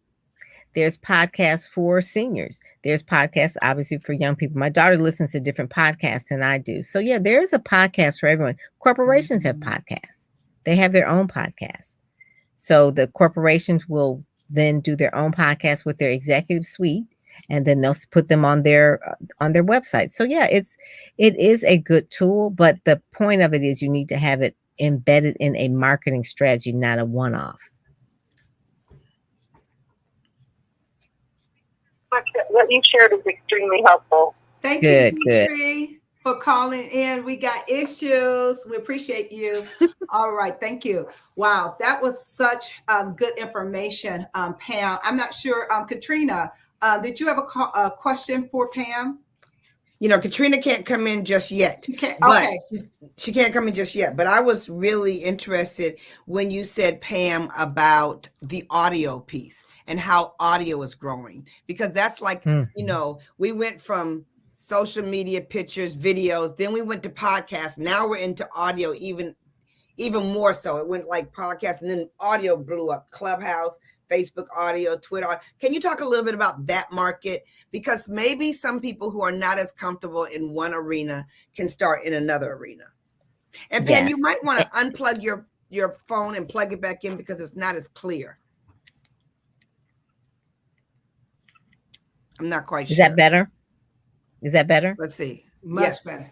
There's podcasts for seniors. There's podcasts, obviously, for young people. My daughter listens to different podcasts than I do. So, yeah, there's a podcast for everyone. Corporations have podcasts, they have their own podcasts. So, the corporations will then do their own podcast with their executive suite, and then they'll put them on their website. So, yeah, it is a good tool, but the point of it is you need to have it embedded in a marketing strategy, not a one-off. What you shared is extremely helpful. Thank Good, you, Petrie, for calling in. We got issues. We appreciate you. All right. Thank you. Wow. That was such good information, Pam. I'm not sure. Caterina, did you have a question for Pam? You know, Caterina can't come in just yet. Okay. She can't come in just yet. But I was really interested when you said, Pam, about the audio piece and how audio is growing, because that's like, you know, we went from social media pictures, videos, then we went to podcasts. Now we're into audio, even more so. It went like podcast, and then audio blew up. Clubhouse, Facebook audio, Twitter. Can you talk a little bit about that market? Because maybe some people who are not as comfortable in one arena can start in another arena. And Pam, you might want to unplug your phone and plug it back in because it's not as clear. I'm not quite sure. Is that better? Is that better? Let's see. Much better.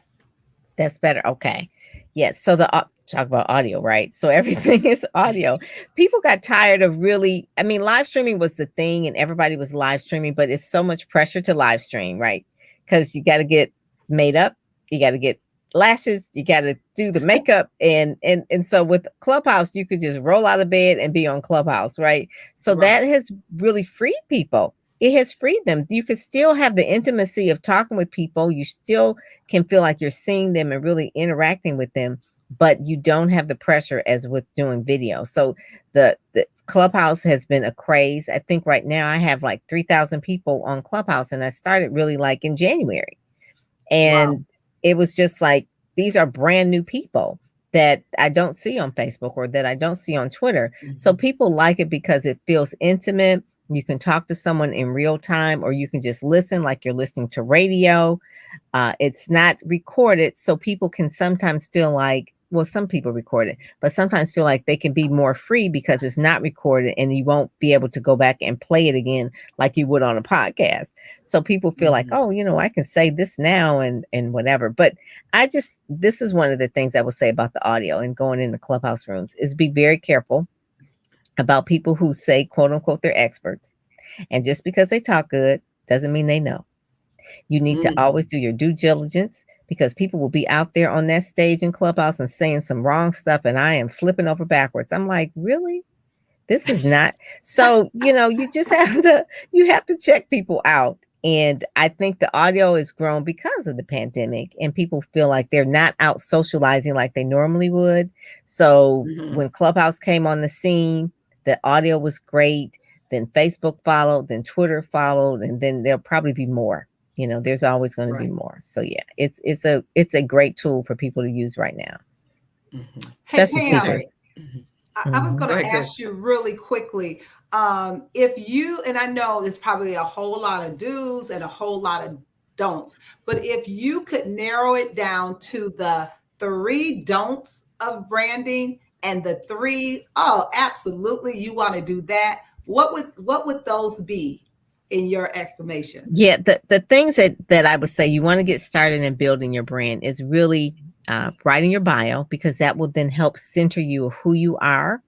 That's better. Okay. Yes. So talk about audio, right? So everything is audio. People got tired of live streaming was the thing and everybody was live streaming, but it's so much pressure to live stream, right? Because you got to get made up. You got to get lashes. You got to do the makeup. And so with Clubhouse, you could just roll out of bed and be on Clubhouse, right? So that has really freed people. It has freed them. You can still have the intimacy of talking with people. You still can feel like you're seeing them and really interacting with them, but you don't have the pressure as with doing video. So the Clubhouse has been a craze. I think right now I have like 3,000 people on Clubhouse, and I started really like in January. And it was just like, these are brand new people that I don't see on Facebook or that I don't see on Twitter. So people like it because it feels intimate. You can talk to someone in real time, or you can just listen like you're listening to radio. It's not recorded. So people can sometimes feel like, well, some people record it, but sometimes feel like they can be more free because it's not recorded and you won't be able to go back and play it again like you would on a podcast. So people feel like, oh, you know, I can say this now and whatever. But this is one of the things I will say about the audio and going into Clubhouse rooms is be very careful about people who say, quote unquote, they're experts. And just because they talk good doesn't mean they know. You need to always do your due diligence, because people will be out there on that stage in Clubhouse and saying some wrong stuff. And I am flipping over backwards. I'm like, really? This is not. So, you know, you just have to check people out. And I think the audio has grown because of the pandemic, and people feel like they're not out socializing like they normally would. So when Clubhouse came on the scene, the audio was great. Then Facebook followed, then Twitter followed, and then there'll probably be more. You know, there's always going to be more. So yeah, it's a great tool for people to use right now. Especially speakers. I was going to ask you really quickly, if you, and I know there's probably a whole lot of do's and a whole lot of don'ts, but if you could narrow it down to the 3 don'ts of branding and the 3, oh, absolutely, you want to do that, what would those be in your estimation? Yeah, the things that I would say you want to get started in building your brand is really writing your bio, because that will then help center you of who you are,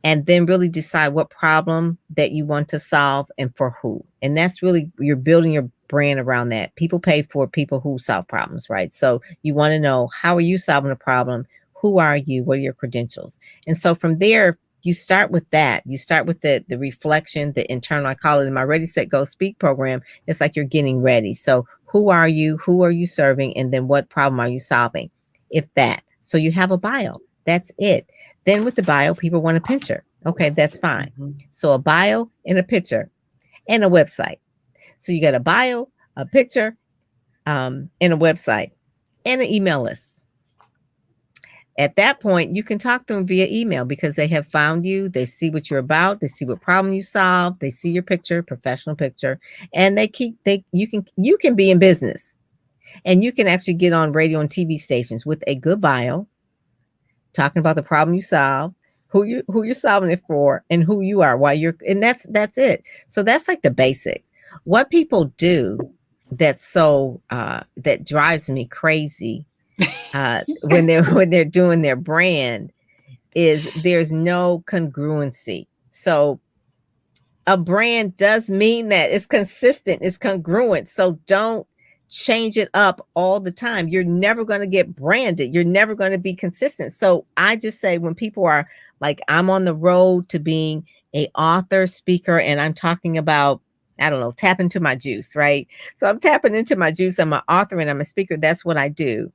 and then really decide what problem that you want to solve and for who. And that's really, you're building your brand around that. People pay for people who solve problems, right? So you want to know, how are you solving a problem? Who are you? What are your credentials? And so from there, you start with that. You start with the reflection, the internal, I call it in my Ready, Set, Go, Speak program. It's like you're getting ready. So who are you? Who are you serving? And then what problem are you solving? So you have a bio. That's it. Then with the bio, people want a picture. Okay, that's fine. So a bio and a picture and a website. So you got a bio, a picture, and a website and an email list. At that point, you can talk to them via email because they have found you. They see what you're about. They see what problem you solve. They see your picture, professional picture, and you can be in business, and you can actually get on radio and TV stations with a good bio, talking about the problem you solve, who you're solving it for, and who you are, and that's it. So that's like the basics. What people do that's so that drives me crazy when they're doing their brand is there's no congruency. So a brand does mean that it's consistent, it's congruent. So don't change it up all the time. You're never going to get branded. You're never going to be consistent. So I just say when people are like, I'm on the road to being a author, speaker, and I'm talking about, I don't know, tap into my juice, right? So I'm tapping into my juice. I'm an author and I'm a speaker. That's what I do.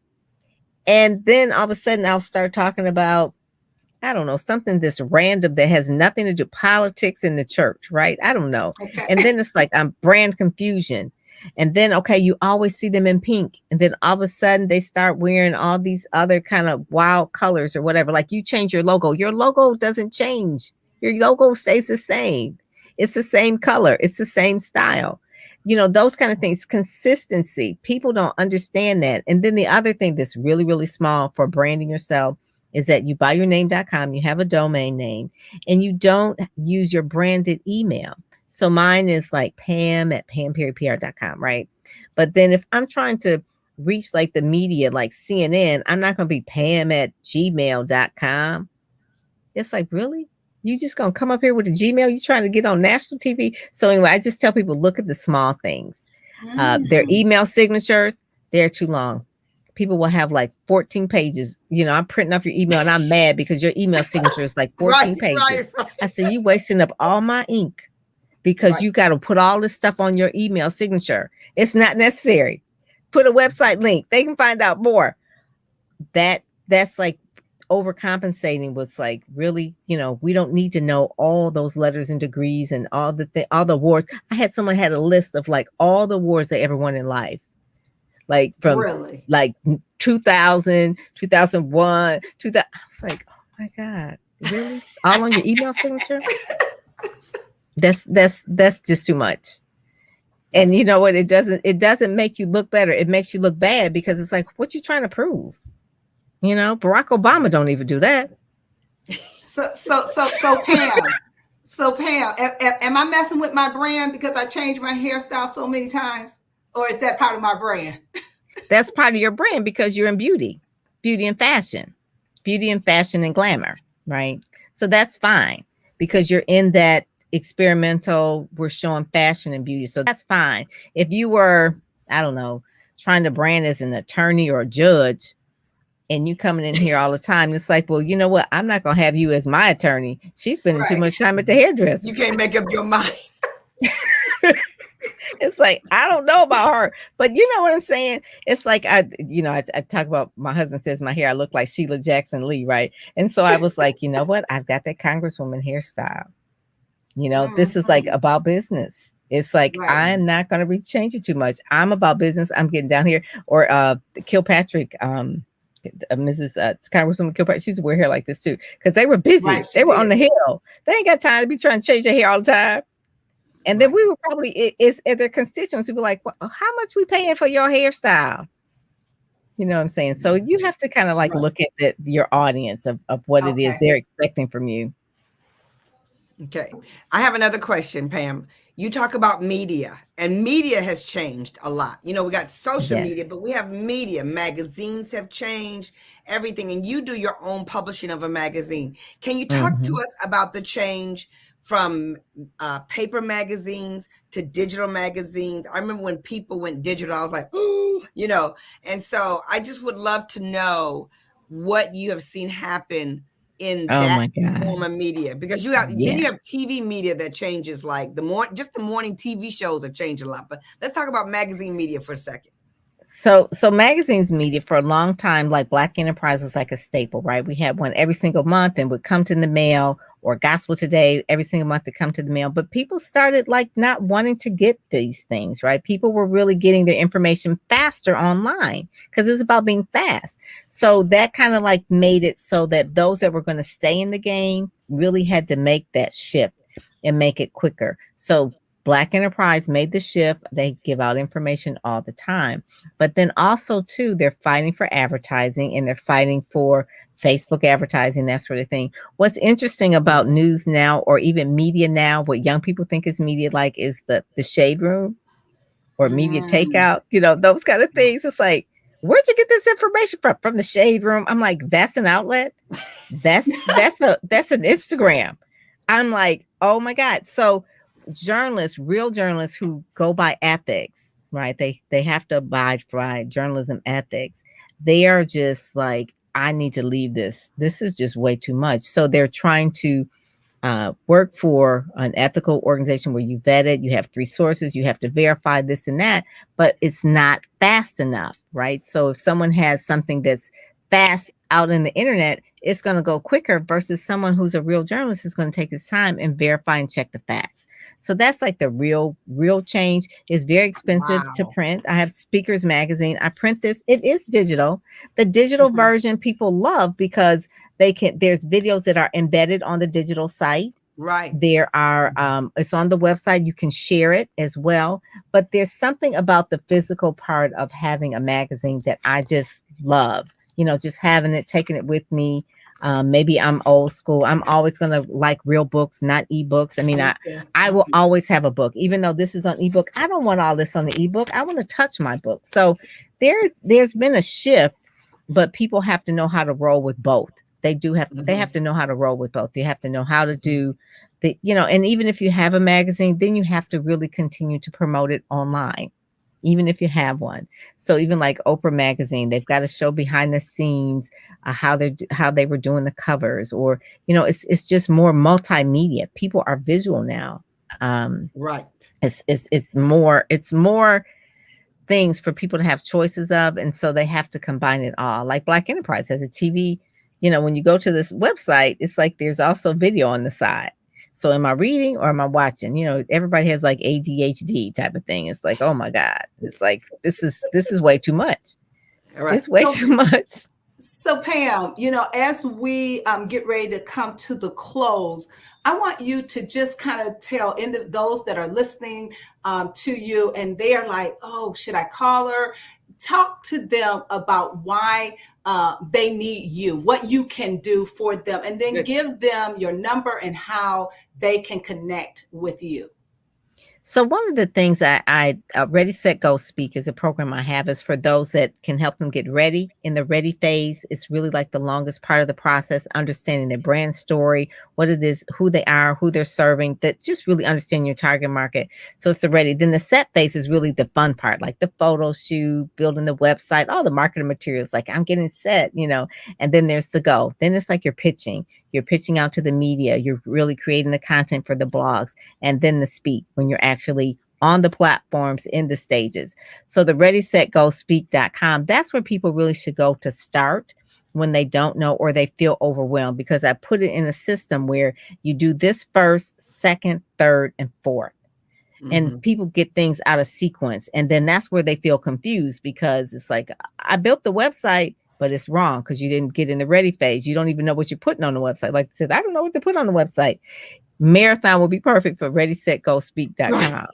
And then all of a sudden I'll start talking about, I don't know, something this random that has nothing to do politics in the church, right? I don't know. Okay. And then it's like I'm brand confusion. And then, okay, you always see them in pink. And then all of a sudden they start wearing all these other kind of wild colors or whatever. Like you change your logo. Your logo doesn't change. Your logo stays the same. It's the same color. It's the same style. You know, those kind of things, consistency. People don't understand that. And then the other thing that's really, really small for branding yourself is that you buy yourname.com, you have a domain name, and you don't use your branded email. So mine is like pam@pamperrypr.com, right? But then if I'm trying to reach like the media, like CNN, I'm not going to be pam@gmail.com. It's like, really? You just going to come up here with a Gmail? You trying to get on national TV? So anyway, I just tell people, look at the small things. Their email signatures, they're too long. People will have like 14 pages. You know, I'm printing off your email and I'm mad because your email signature is like 14 pages. Right. I said, you wasting up all my ink because you got to put all this stuff on your email signature. It's not necessary. Put a website link. They can find out more. That's like overcompensating was like, really, you know, we don't need to know all those letters and degrees and all the awards. I had someone had a list of like all the awards they ever won in life. Like from like 2000, 2001, 2000. I was like, oh my God, really? All on your email signature? That's just too much. And you know what? It doesn't make you look better. It makes you look bad because it's like, what you trying to prove? You know, Barack Obama don't even do that. So Pam, am I messing with my brand because I changed my hairstyle so many times? Or is that part of my brand? That's part of your brand because you're in beauty and fashion and glamour, right? So that's fine because you're in that experimental, we're showing fashion and beauty. So that's fine. If you were, I don't know, trying to brand as an attorney or a judge and you coming in here all the time, it's like, well, you know what? I'm not going to have you as my attorney. She's spending too much time at the hairdresser. You can't make up your mind. It's like, I don't know about her, but you know what I'm saying? It's like, I talk about, my husband says my hair, I look like Sheila Jackson Lee, right? And so I was like, you know what? I've got that Congresswoman hairstyle. You know, this is like about business. It's like, I'm not going to be changing too much. I'm about business. I'm getting down here. Or Kilpatrick, Mrs. Congresswoman Kilpatrick, she used to wear hair like this too, because they were busy. They were on the Hill. They ain't got time to be trying to change their hair all the time. And then we were probably, it's their constituents who were like, well, how much we paying for your hairstyle? You know what I'm saying? So you have to kind of like look at your audience of what it is they're expecting from you. Okay. I have another question, Pam. You talk about media, and media has changed a lot. You know, we got social media, but we have media. Magazines have changed, everything. And you do your own publishing of a magazine. Can you talk to us about the change from paper magazines to digital magazines? I remember when people went digital, I was like, ooh, you know. And so I just would love to know what you have seen happen in that form of media, because you have then you have TV media that changes, like the morning TV shows have changed a lot. But let's talk about magazine media for a second. So magazines media for a long time, like Black Enterprise was like a staple, right? We had one every single month and would come to the mail, or Gospel Today every single month to come to the mail. But people started like not wanting to get these things, right? People were really getting their information faster online because it was about being fast. So that kind of like made it so that those that were going to stay in the game really had to make that shift and make it quicker. So Black Enterprise made the shift. They give out information all the time. But then also, too, they're fighting for advertising and they're fighting for Facebook advertising, that sort of thing. What's interesting about news now or even media now, what young people think is media like is the shade room or media takeout, you know, those kind of things. It's like, where'd you get this information from? From the shade room. I'm like, that's an outlet. That's an Instagram. I'm like, oh my God. So journalists, real journalists who go by ethics, right? They have to abide by journalism ethics. They are just like, I need to leave this. This is just way too much. So they're trying to work for an ethical organization where you vet it, you have 3 sources, you have to verify this and that, but it's not fast enough, right? So if someone has something that's fast out in the internet, it's going to go quicker versus someone who's a real journalist is going to take his time and verify and check the facts. So that's like the real change. It's very expensive to print. I have Speakers Magazine. I print this. It is digital. The digital version people love because there's videos that are embedded on the digital site. Right. There are, it's on the website. You can share it as well. But there's something about the physical part of having a magazine that I just love. You know, just having it, taking it with me. Maybe I'm old school. I'm always going to like real books, not ebooks. I mean, I will always have a book, even though this is on ebook. I don't want all this on the ebook. I want to touch my book. So there's been a shift, but people have to know how to roll with both. They have to know how to roll with both. You have to know how to do the, you know, and even if you have a magazine, then you have to really continue to promote it online, even if you have one. So even like Oprah magazine, they've got to show behind the scenes how they were doing the covers, or, you know, it's just more multimedia. People are visual now. Right. It's more things for people to have choices of. And so they have to combine it all. Like Black Enterprise has a TV, you know, when you go to this website, it's like, there's also video on the side. So am I reading or am I watching? You know, everybody has like ADHD type of thing. It's like, oh my God, it's like, this is way too much. Right. It's way too much. So Pam, you know, as we get ready to come to the close, I want you to just kind of tell those that are listening to you and they're like, oh, should I call her? Talk to them about why they need you, what you can do for them, and then give them your number and how they can connect with you. So one of the things I Ready, Set, Go, Speak is a program I have is for those that can help them get ready. In the ready phase, it's really like the longest part of the process, understanding their brand story, what it is, who they are, who they're serving, that just really understand your target market. So it's the ready. Then the set phase is really the fun part, like the photo shoot, building the website, all the marketing materials, like I'm getting set, you know, and then there's the go. Then it's like you're pitching out to the media. You're really creating the content for the blogs, and then the speak when you're actually on the platforms in the stages. So the Ready, Set, Go, Speak.com, that's where people really should go to start when they don't know or they feel overwhelmed, because I put it in a system where you do this first, second, third, and fourth. And people get things out of sequence. And then that's where they feel confused, because it's like, I built the website, but it's wrong because you didn't get in the ready phase. You don't even know what you're putting on the website. Like I said, I don't know what to put on the website. Marathon will be perfect for Ready, Set, Go, Speak.com.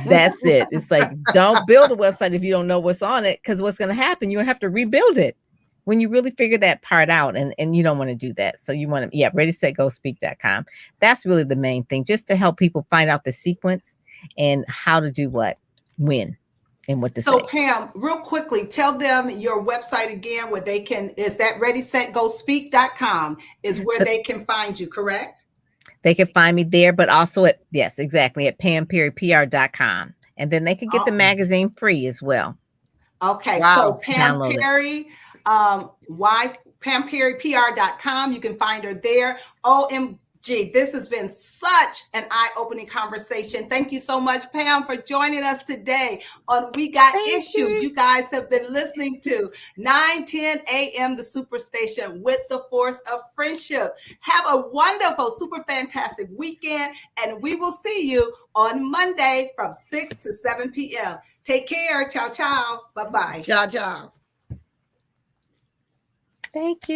That's it. It's like, don't build a website if you don't know what's on it, because what's going to happen, you'll have to rebuild it when you really figure that part out. And you don't want to do that. So you want to, Ready, Set, Go, Speak.com. That's really the main thing, just to help people find out the sequence and how to do what, when. And what to say. Pam, real quickly, tell them your website again, where they can, is that readysetgospeak.com is where they can find you, correct? They can find me there, but also at pamperrypr.com. And then they can get the magazine free as well. Okay. Wow. So Pam Perry, pamperrypr.com. You can find her there. Oh, and Gee, this has been such an eye-opening conversation. Thank you so much, Pam, for joining us today on We Got Issues. You guys have been listening to 9:10 a.m. The Superstation with the Force of Friendship. Have a wonderful, super fantastic weekend, and we will see you on Monday from 6 to 7 p.m. Take care. Ciao, ciao. Bye-bye. Ciao, ciao. Thank you.